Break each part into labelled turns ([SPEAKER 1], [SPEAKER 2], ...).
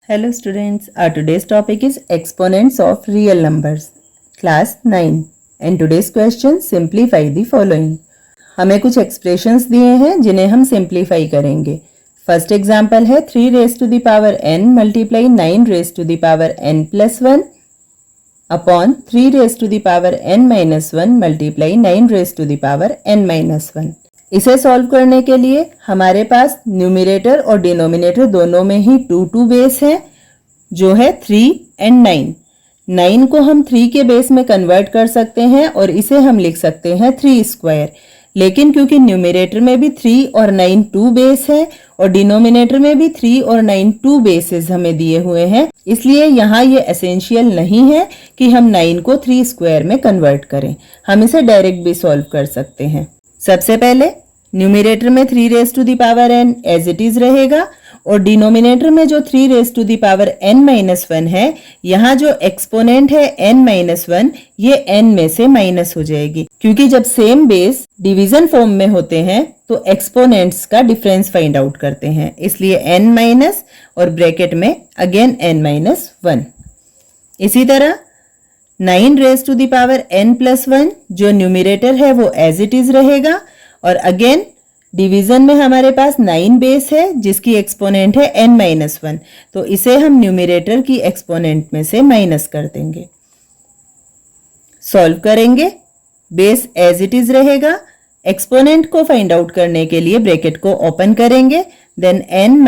[SPEAKER 1] Hello students, our today's topic is exponents of real numbers, class 9 and today's question simplify the following. हमें कुछ expressions दिए हैं जिन्हें हम simplify करेंगे. First example है 3 raised to the power n multiply 9 raised to the power n plus 1 upon 3 raised to the power n minus 1 multiply 9 raised to the power n minus 1. इसे solve करने के लिए हमारे पास न्यूमरेटर और denominator दोनों में ही 2 base है जो है 3 एंड 9. 9 को हम 3 के बेस में कन्वर्ट कर सकते हैं और इसे हम लिख सकते हैं 3 स्क्वायर. लेकिन क्योंकि न्यूमरेटर में भी 3 और 9 2 बेस है और डिनोमिनेटर में भी 3 और 9 2 बेसेस हमें दिए हुए हैं, इसलिए यहाँ ये एसेंशियल नहीं है कि हम 9 को 3 स्क्वायर में कन्वर्ट करें. हम इसे डायरेक्ट भी सॉल्व कर सकते हैं. सबसे पहले न्यूमरेटर में 3 raise to the power n as it is रहेगा और डिनोमिनेटर में जो 3 raise to the power n minus 1 है, यहाँ जो एक्सपोनेंट है n माइनस 1 ये n में से माइनस हो जाएगी. क्योंकि जब सेम बेस डिवीजन फॉर्म में होते हैं तो एक्सपोनेंट्स का डिफरेंस फाइंड आउट करते हैं, इसलिए n माइनस और ब्रैकेट में अगेन n माइनस 1. इसी तरह 9 raise to the power n plus 1 जो न्यूमरेटर है वो एज इट इज रहेगा और अगेन डिवीजन में हमारे पास 9 बेस है जिसकी एक्सपोनेंट है n माइनस 1, तो इसे हम न्यूमरेटर की एक्सपोनेंट में से माइनस कर देंगे. सॉल्व करेंगे, बेस एज इट इज रहेगा. एक्सपोनेंट को फाइंड आउट करने के लिए ब्रैकेट को ओपन करेंगे, देन n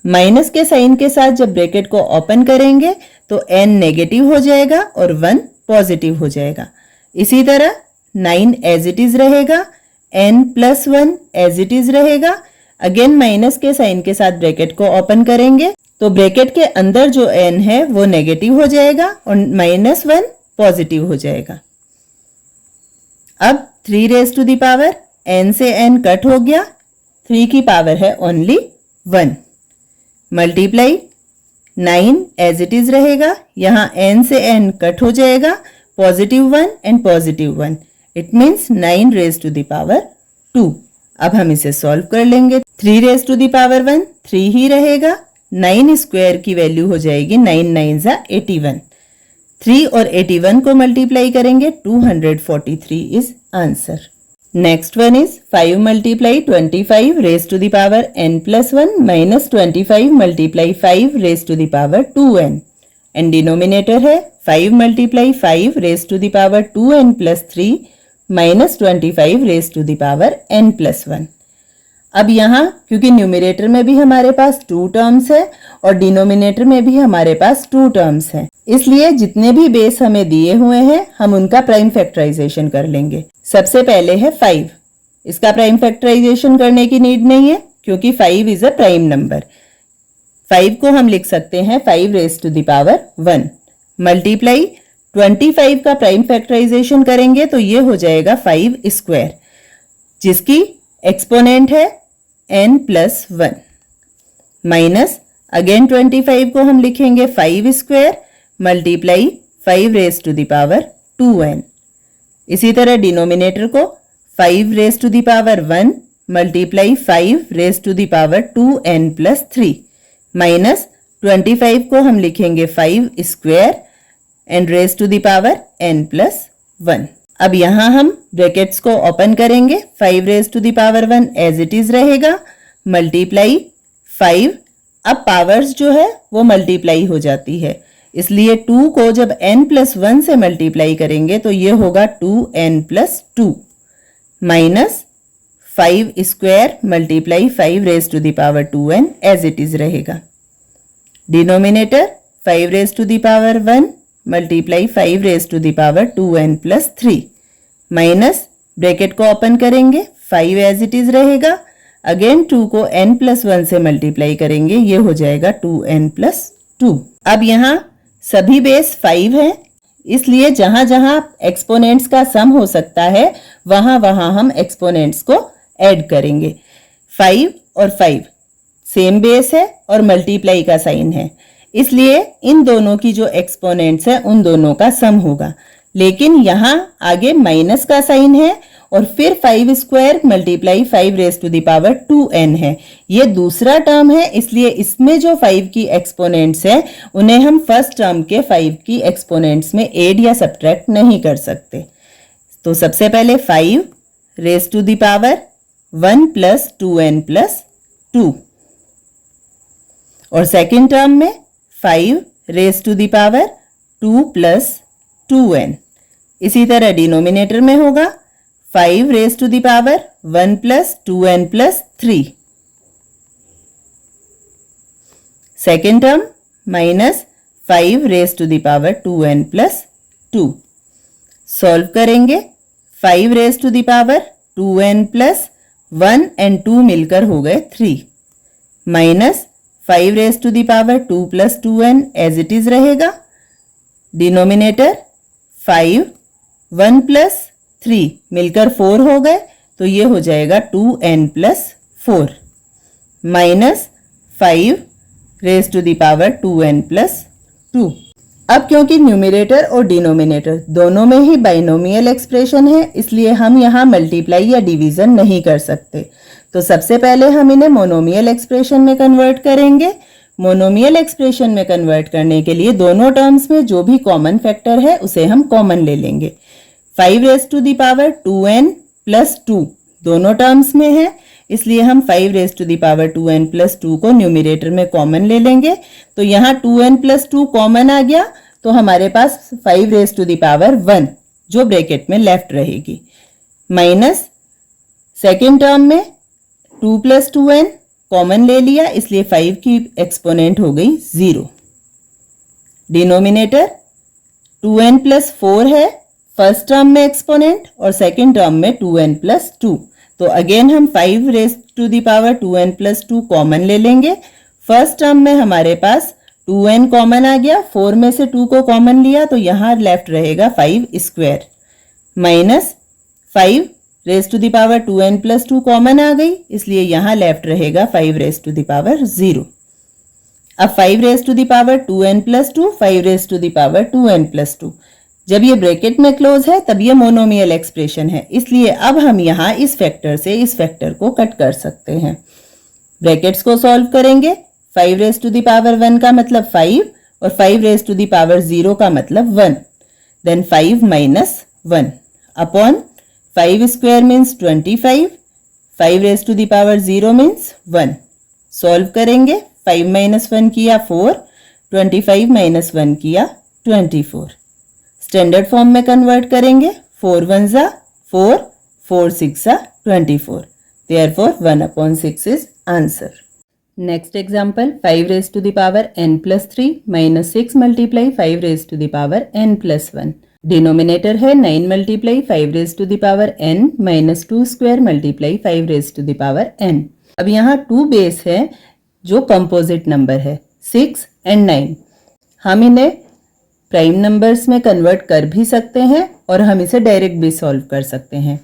[SPEAKER 1] माइनस के साइन के साथ जब ब्रैकेट को ओपन करेंगे तो n नेगेटिव हो जाएगा और 1 पॉजिटिव हो जाएगा. इसी तरह 9 एज इट इज रहेगा, n plus 1 as it is रहेगा. अगेन माइनस के साइन के साथ ब्रैकेट को ओपन करेंगे तो ब्रैकेट के अंदर जो n है वो नेगेटिव हो जाएगा और माइनस 1 पॉजिटिव हो जाएगा. अब 3 raise to the power n से n कट हो गया, 3 की पावर है only 1. Multiply 9 as it is रहेगा, यहाँ n से n कट हो जाएगा, positive 1 and positive 1, it means 9 raise to the power 2. अब हम इसे सॉल्व कर लेंगे. 3 रेज टू द पावर 1 3 ही रहेगा, 9 स्क्वायर की वैल्यू हो जाएगी 9 9 जा 81. 3 और 81 को मल्टीप्लाई करेंगे 243 is answer. Next one is 5 multiply 25 raise to the power n plus 1 minus 25 multiply 5 raise to the power 2n and denominator है 5 multiply 5 raise to the power 2n plus 3 minus 25 raise to the power n plus 1. अब यहाँ क्योंकि numerator में भी हमारे पास 2 terms है और denominator में भी हमारे पास 2 टर्म्स है, इसलिए जितने भी बेस हमें दिए हुए हैं हम उनका प्राइम फैक्टराइजेशन कर लेंगे. सबसे पहले है 5. इसका प्राइम फैक्टराइजेशन करने की नीड नहीं है क्योंकि 5 इज अ प्राइम नंबर. 5 को हम लिख सकते हैं 5 raise to the power 1. Multiply 25 का प्राइम फैक्टराइजेशन करेंगे तो ये हो जाएगा 5 स्क्वायर जिसकी एक्सपोनेंट है n प्लस 1 माइनस अगेन 25 को हम लिखेंगे 5 square multiply 5 raise to the power 2n. इसी तरह डिनोमिनेटर को 5 raise to the power 1 multiply 5 raise to the power 2n plus 3 minus 25 को हम लिखेंगे 5 square and raise to the power n plus 1. अब यहाँ हम ब्रैकेट्स को ओपन करेंगे, 5 raise to the power 1 as it is रहेगा, मल्टीप्लाई 5. अब पावर्स जो है वो मल्टीप्लाई हो जाती है, इसलिए 2 को जब n प्लस 1 से मल्टीप्लाई करेंगे तो ये होगा 2n plus 2 minus 5 square multiply 5 raise to the power 2n as it is रहेगा. Denominator 5 raise to the power 1 multiply 5 raise to the power 2n plus 3 minus bracket को ओपन करेंगे, 5 as it is रहेगा, again 2 को n plus 1 से multiply करेंगे, ये हो जाएगा 2n प्लस 2. अब यहाँ सभी बेस 5 है, इसलिए जहां जहां एक्सपोनेंट्स का सम हो सकता है वहां वहां हम एक्सपोनेंट्स को ऐड करेंगे. 5 और 5 सेम बेस है और मल्टीप्लाई का साइन है, इसलिए इन दोनों की जो एक्सपोनेंट्स है उन दोनों का सम होगा. लेकिन यहाँ आगे माइनस का साइन है और फिर 5 square multiply 5 raise to the power 2n है। ये दूसरा टर्म है, इसलिए इसमें जो 5 की एक्सपोनेंट्स है उन्हें हम फर्स्ट टर्म के 5 की एक्सपोनेंट्स में ऐड या सब्ट्रैक्ट नहीं कर सकते। तो सबसे पहले 5 raise to the power 1 plus 2n plus 2 और सेकेंड टर्म में 5 raise to the power 2 plus 2n। इसी तरह डिनोमिनेटर में होगा 5 raise to the power 1 plus 2n plus 3। Second term minus 5 raise to the power 2n plus 2। Solve करेंगे 5 raise to the power 2n plus 1 and 2 मिलकर हो गए 3 minus 5 raise to the power 2 plus 2n as it is रहेगा। Denominator 5 1 plus 3 मिलकर 4 हो गए तो ये हो जाएगा 2n plus 4 minus 5 raise to the power 2n plus 2। अब क्योंकि न्यूमरेटर और डिनोमिनेटर दोनों में ही बाइनोमियल एक्सप्रेशन है इसलिए हम यहाँ मल्टीप्लाई या डिवीजन नहीं कर सकते। तो सबसे पहले हम इन्हें मोनोमियल एक्सप्रेशन में कन्वर्ट करेंगे। मोनोमियल एक्सप्रेशन में कन्वर्ट करने के लिए दोनों टर्म्स में जो भी कॉमन फैक्टर है उसे हम कॉमन ले लेंगे। 5 raise to the power 2n plus 2 दोनों टर्म्स में है इसलिए हम 5 raise to the power 2n plus 2 को न्यूमरेटर में कॉमन ले लेंगे। तो यहाँ 2n प्लस 2 कॉमन आ गया तो हमारे पास 5 रेज टू द पावर 1 जो ब्रैकेट में लेफ्ट रहेगी माइनस सेकेंड टर्म में 2 प्लस 2n कॉमन ले लिया इसलिए 5 की एक्सपोनेंट हो गई 0। डिनोमिनेटर 2n प्लस 4 है फर्स्ट टर्म में एक्सपोनेंट और सेकेंड टर्म में 2n प्लस 2। तो अगेन हम 5 raise to the power 2n plus 2 common ले लेंगे। फर्स्ट टर्म में हमारे पास 2n कॉमन आ गया, 4 में से 2 को कॉमन लिया तो यहाँ लेफ्ट रहेगा 5 square minus 5 raise to the power 2n plus 2 common आ गई इसलिए यहाँ लेफ्ट रहेगा 5 रेज टू द पावर 0। अब 5 raise to the power 2n plus 2 5 raise to the power 2n plus 2 जब ये ब्रैकेट में क्लोज है तब ये मोनोमियल एक्सप्रेशन है इसलिए अब हम यहाँ इस फैक्टर से इस फैक्टर को कट कर सकते हैं। ब्रैकेट्स को सॉल्व करेंगे 5 रेज टू द पावर 1 का मतलब 5 और 5 रेज टू द पावर 0 का मतलब 1 then 5 minus 1 upon 5 square means 25 5 raise to the power 0 means 1। Solve करेंगे 5 माइनस 1 किया 4 25 माइनस 1 किया 24। स्टैंडर्ड फॉर्म में कन्वर्ट करेंगे 4 1 जा 4 4 6 जा 24 therefore 1/6 is answer. Next example 5 raise to the power n plus 3 minus 6 multiply 5 raise to the power n plus 1। Denominator है 9 multiply 5 raise to the power n minus 2 square multiply 5 raise to the power n। अब यहाँ 2 base है जो composite number है 6 and 9। हम इन्हें prime numbers में convert कर भी सकते हैं और हम इसे डायरेक्ट भी सॉल्व कर सकते हैं।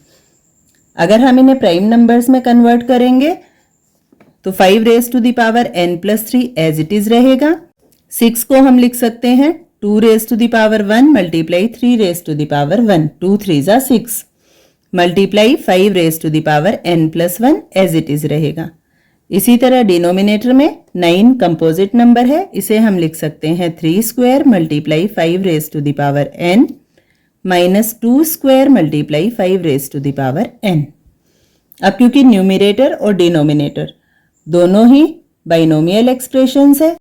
[SPEAKER 1] अगर हम इन्हें प्राइम नंबर्स में कन्वर्ट करेंगे तो 5 raise to the power n plus 3 as it is रहेगा। 6 को हम लिख सकते हैं 2 raise to the power 1 multiply 3 raise to the power 1 2 3 जा 6 multiply 5 raise to the power n plus 1 as it is रहेगा। इसी तरह डिनोमिनेटर में 9 कंपोजिट नंबर है इसे हम लिख सकते हैं 3 square multiply 5 raise to the power n minus 2 square multiply 5 raise to the power n। अब क्योंकि न्यूमरेटर और डिनोमिनेटर दोनों ही बाइनोमियल एक्सप्रेशंस है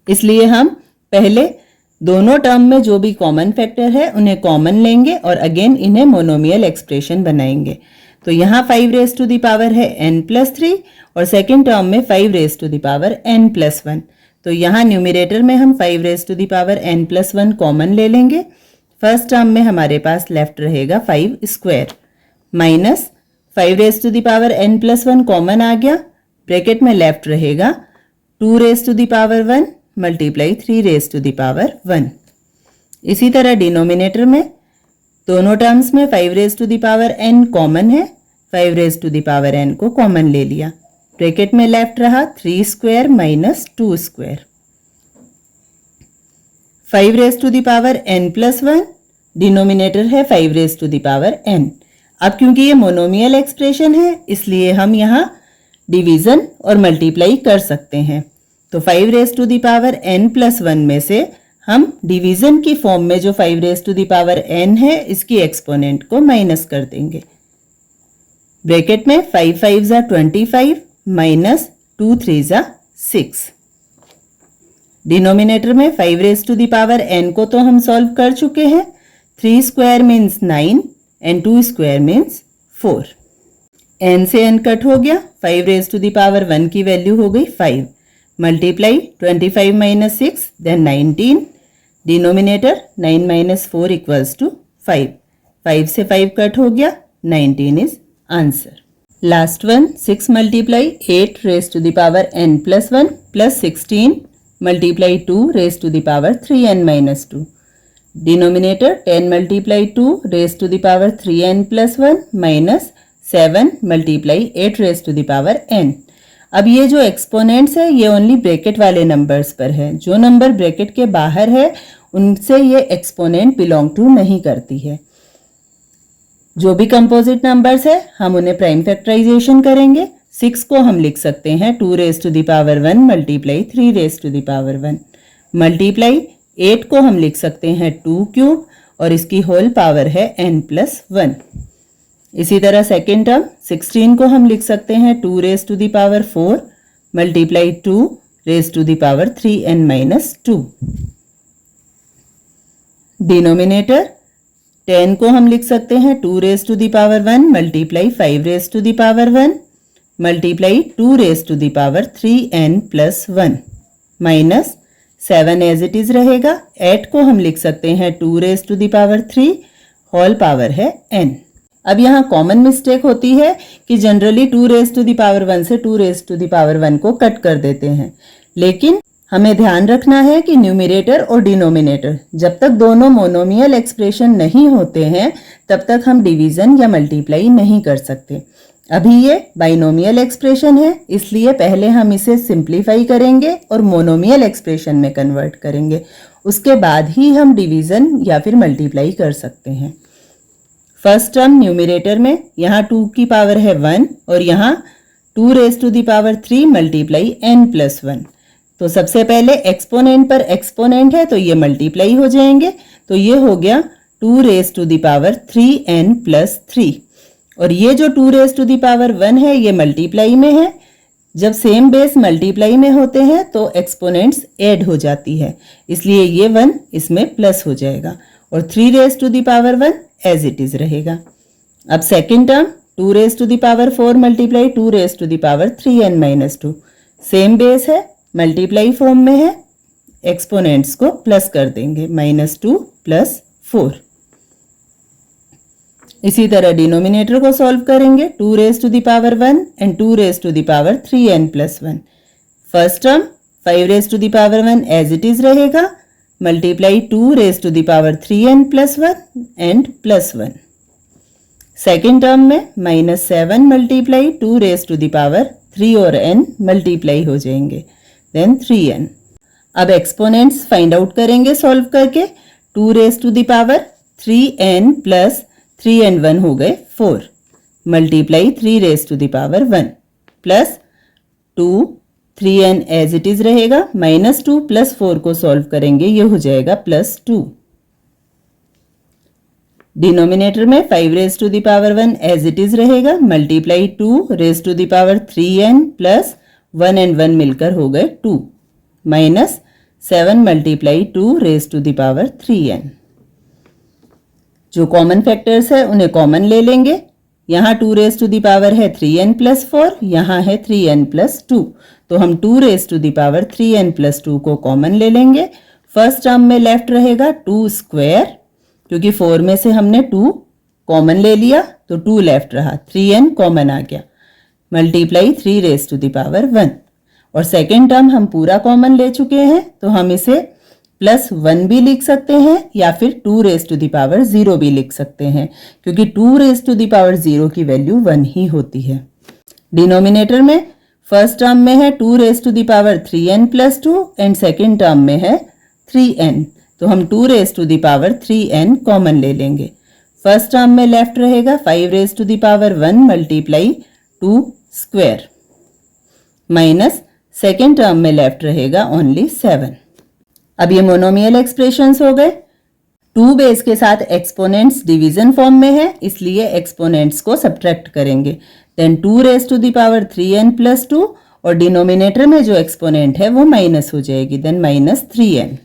[SPEAKER 1] इसलिए हम पहले दोनों टर्म में जो भी कॉमन फैक्टर है उन्हें कॉमन लेंगे और अगेन इन्हें मोनोमियल एक्सप्रेशन बनाएंगे। तो यहाँ 5 रेज टू द पावर है n प्लस 3 और सेकेंड टर्म में 5 raise to the power n plus 1। तो यहाँ न्यूमरेटर में हम 5 raise to the power n plus 1 common ले लेंगे। फर्स्ट टर्म में हमारे पास लेफ्ट रहेगा 5 square minus 5 raise to the power n plus 1 common आ गया ब्रैकेट में लेफ्ट रहेगा 2 raise to the power 1 multiply 3 raise to the power 1। इसी तरह डिनोमिनेटर में दोनों टर्म्स में 5 raise to the power n common है 5 raise to the power n को कॉमन ले लिया ब्रैकेट में लेफ्ट रहा 3 square minus 2 square 5 raise to the power n plus 1 denominator है 5 raise to the power n। अब क्योंकि ये मोनोमियल एक्सप्रेशन है इसलिए हम यहाँ डिवीजन और मल्टीप्लाई कर सकते हैं। तो 5 raise to the power n plus 1 में से हम डिवीजन की फॉर्म में जो 5 raise to the power n है इसकी एक्सपोनेंट को माइनस कर देंगे। ब्रैकेट में 5 5 = 25 माइनस 2 3 = 6। डिनोमिनेटर में 5 raise to the power n को तो हम सॉल्व कर चुके हैं। 3 square means 9 and 2 square means 4। n से n कट हो गया। 5 रेज टू द पावर 1 की वैल्यू हो गई 5। Multiply 25 minus 6 then 19। Denominator 9 minus 4 equals to 5। 5 से 5 कट हो गया। 19 is answer. Last one 6 multiply 8 raise to the power n plus 1 plus 16 multiply 2 raise to the power 3n minus 2। Denominator 10 multiply 2 raise to the power 3n plus 1 minus 7 multiply 8 raise to the power n। अब ये जो exponents है ये only bracket वाले numbers पर है। जो number bracket के बाहर है उनसे ये एक्सपोनेंट बिलोंग टू नहीं करती है। जो भी कंपोजिट नंबर्स है हम उन्हें प्राइम फैक्टराइजेशन करेंगे। 6 को हम लिख सकते हैं 2 raise to the power 1 multiply 3 raise to the power 1 multiply 8 को हम लिख सकते हैं 2 क्यूब और इसकी होल पावर है n प्लस 1। इसी तरह सेकेंड टर्म 16 को हम लिख सकते हैं 2 raise to the power 4 multiply 2 raise to the power 3n minus 2। Denominator 10 को हम लिख सकते हैं 2 raise to the power 1 multiply 5 raise to the power 1 multiply 2 raise to the power 3n plus 1 minus 7 as it is रहेगा। 8 को हम लिख सकते हैं 2 raise to the power 3 whole power है n। अब यहाँ कॉमन मिस्टेक होती है कि generally 2 raise to the power 1 से 2 रेज टू द पावर 1 को कट कर देते हैं, लेकिन हमें ध्यान रखना है कि न्यूमरेटर और डिनोमिनेटर जब तक दोनों मोनोमियल एक्सप्रेशन नहीं होते हैं तब तक हम डिवीजन या मल्टीप्लाई नहीं कर सकते। अभी ये बाइनोमियल एक्सप्रेशन है इसलिए पहले हम इसे सिंप्लीफाई करेंगे और मोनोमियल एक्सप्रेशन में कन्वर्ट करेंगे, उसके बाद ही हम डिवीजन या फिर मल्टीप्लाई कर सकते हैं। फर्स्ट टर्म न्यूमरेटर में यहाँ 2 की पावर है 1 और यहाँ 2 raise to the power 3 multiply n plus 1। तो सबसे पहले एक्सपोनेंट पर एक्सपोनेंट है तो ये मल्टीप्लाई हो जाएंगे। तो ये हो गया 2 raise to the power 3n plus 3 और ये जो 2 रेज टू द पावर 1 है ये मल्टीप्लाई में है। जब सेम बेस मल्टीप्लाई में होते हैं तो एक्सपोनेंट्स ऐड हो जाती है, इसलिए ये 1 इसमें प्लस हो जाएगा और 3 raise to the power 1 as it is रहेगा। अब second term 2 raise to the power 4 multiply 2 raise to the power 3n minus 2 same base है, मल्टीप्लाई फॉर्म में है, एक्सपोनेंट्स को प्लस कर देंगे -2 प्लस 4। इसी तरह डिनोमिनेटर को सॉल्व करेंगे 2 raise to the power 1 and 2 raise to the power 3n plus 1। First term 5 raise to the power 1 as it is रहेगा multiply 2 raise to the power 3n plus 1 and plus 1। Second term में -7 multiply 2 raise to the power 3 और n multiply हो जाएंगे then 3n। अब exponents find out करेंगे solve करके। 2 raise to the power 3n plus 3n1 हो गए 4 multiply 3 raise to the power 1 plus 2 3n as it is रहेगा -2 प्लस 4 को सॉल्व करेंगे ये हो जाएगा +2। डिनोमिनेटर में 5 raise to the power 1 as it is रहेगा multiply 2 raise to the power 3n plus 1 and 1 मिलकर हो गए 2 minus 7 multiply 2 raise to the power 3n। जो कॉमन फैक्टर्स है उन्हें कॉमन ले लेंगे। यहाँ 2 रेज टू द पावर है 3n प्लस 4, यहाँ है 3n प्लस 2, तो हम 2 raise to the power 3n plus 2 को कॉमन ले लेंगे। फर्स्ट टर्म में लेफ्ट रहेगा 2 स्क्वायर, क्योंकि 4 में से हमने 2 कॉमन ले लिया तो 2 लेफ्ट रहा, 3n कॉमन आ गया multiply 3 raise to the power 1। और सेकेंड टर्म हम पूरा कॉमन ले चुके हैं तो हम इसे +1 भी लिख सकते हैं या फिर 2 रेज टू द पावर 0 भी लिख सकते हैं, क्योंकि 2 रेज टू द पावर 0 की वैल्यू 1 ही होती है। डिनोमिनेटर में फर्स्ट टर्म में है 2 raise to the power 3n plus 2 and second term में है 3n। तो हम 2 raise to the power 3n common ले लेंगे। फर्स्ट टर्म में लेफ्ट रहेगा 5 raise to the power 1 multiply 2 square minus second term में लेफ्ट रहेगा ओनली 7। अब ये मोनोमियल एक्सप्रेशंस हो गए। 2 बेस के साथ एक्सपोनेंट्स डिवीजन फॉर्म में है, इसलिए एक्सपोनेंट्स को सब्ट्रैक्ट करेंगे। Then 2 raise to the power 3n plus 2 और डिनोमिनेटर में जो एक्सपोनेंट है वो माइनस हो जाएगी, देन माइनस 3n।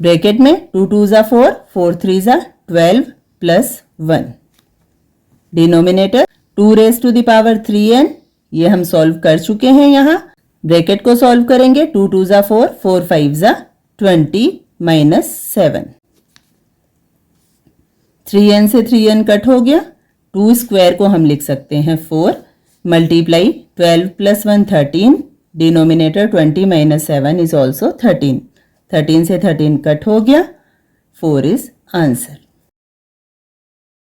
[SPEAKER 1] ब्रैकेट में 2 2 ज़ा 4, 4 3 ज़ा 12 plus 1। Denominator 2 raise to the power 3n, ये हम सॉल्व कर चुके हैं यहाँ। ब्रैकेट को सॉल्व करेंगे 2 2 ज़ा 4, 4 5 ज़ा 20 माइनस 7। 3n से 3n कट हो गया। 2 स्क्वायर को हम लिख सकते हैं 4 multiply 12 plus 1 13, denominator 20 minus 7 is also 13। 13 से 13 कट हो गया, 4 इज आंसर।